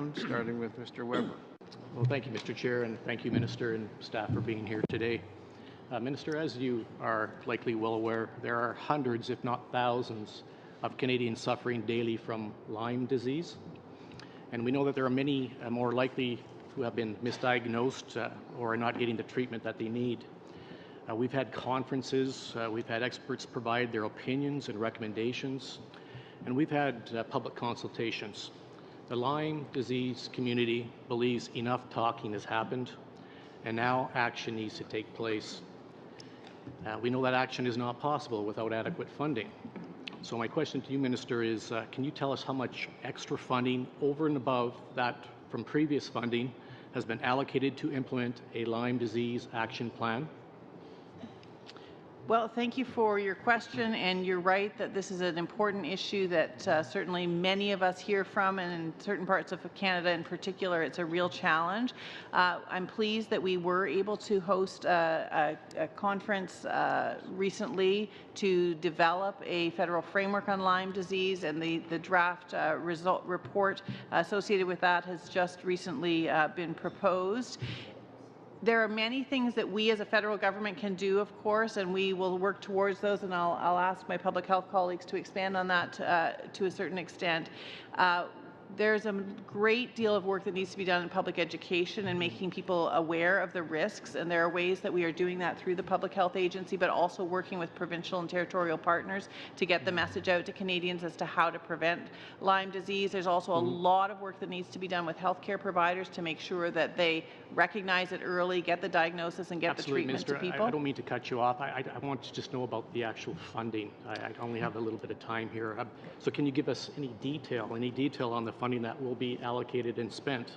round, starting with Mr. Weber. Well, thank you, Mr. Chair, and thank you, Minister and staff, for being here today. Minister, as you are likely well aware, there are hundreds, if not thousands, of Canadians suffering daily from Lyme disease. And we know that there are many more likely who have been misdiagnosed or are not getting the treatment that they need. We've had conferences, we've had experts provide their opinions and recommendations, and we've had public consultations. The Lyme disease community believes enough talking has happened, and now action needs to take place. We know that action is not possible without adequate funding. So my question to you, Minister, is can you tell us how much extra funding over and above that from previous funding has been allocated to implement a Lyme disease action plan? Well, thank you for your question, and you're right that this is an important issue that certainly many of us hear from, and in certain parts of Canada in particular, it's a real challenge. I'm pleased that we were able to host a conference recently to develop a federal framework on Lyme disease, and the draft result report associated with that has just recently been proposed. There are many things that we as a federal government can do, of course, and we will work towards those, and I'll ask my public health colleagues to expand on that to a certain extent. There's a great deal of work that needs to be done in public education and making people aware of the risks, and there are ways that we are doing that through the Public Health Agency, but also working with provincial and territorial partners to get the message out to Canadians as to how to prevent Lyme disease. There's also a lot of work that needs to be done with healthcare providers to make sure that they recognize it early, get the diagnosis, and get Absolutely, the treatment Minister, to people. I don't mean to cut you off. I want to just know about the actual funding. I only have a little bit of time here. So can you give us any detail on the funding that will be allocated and spent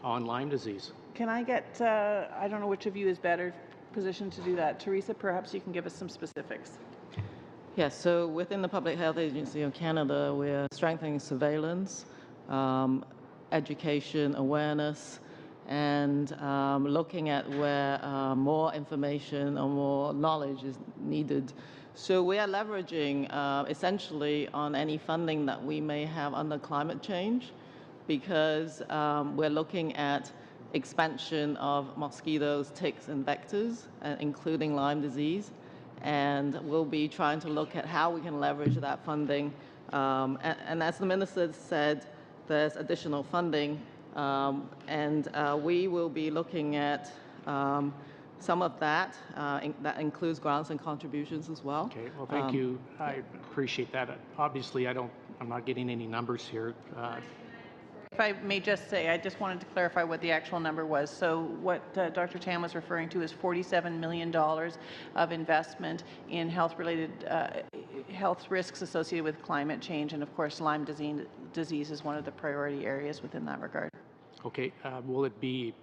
on Lyme disease? Can I get, I don't know which of you is better positioned to do that. Teresa, perhaps you can give us some specifics. Yes, so within the Public Health Agency of Canada, we're strengthening surveillance, education, awareness, and looking at where more information or more knowledge is needed. So we are leveraging essentially on any funding that we may have under climate change, because we're looking at expansion of mosquitoes, ticks, and vectors, including Lyme disease. And we'll be trying to look at how we can leverage that funding. And as the Minister said, there's additional funding, and we will be looking at some of that. That includes grants and contributions as well. Okay, well, thank you. I appreciate that. Obviously, I'm not getting any numbers here. If I may just say, I just wanted to clarify what the actual number was. So what Dr. Tam was referring to is $47 million of investment in health-related health risks associated with climate change, and of course Lyme disease is one of the priority areas within that regard. Okay, will it be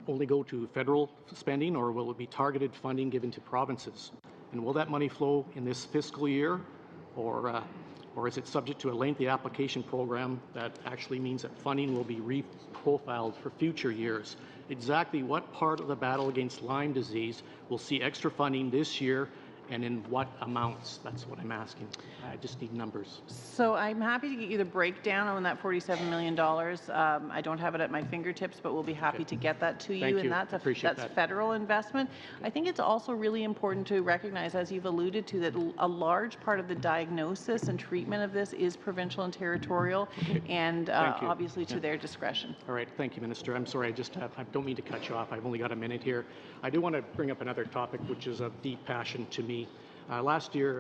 only go to federal spending, or will it be targeted funding given to provinces? And will that money flow in this fiscal year, or is it subject to a lengthy application program that actually means that funding will be reprofiled for future years? Exactly what part of the battle against Lyme disease will see extra funding this year, and in what amounts? That's what I'm asking. I just need numbers. So I'm happy to get you the breakdown on that $47 million. I don't have it at my fingertips, but we'll be happy to get that to you. Thank you. And that's federal investment. I think it's also really important to recognize, as you've alluded to, that a large part of the diagnosis and treatment of this is provincial and territorial, and obviously to their discretion. All right. Thank you, Minister. I'm sorry. I don't mean to cut you off. I've only got a minute here. I do want to bring up another topic which is of deep passion to me. Last year,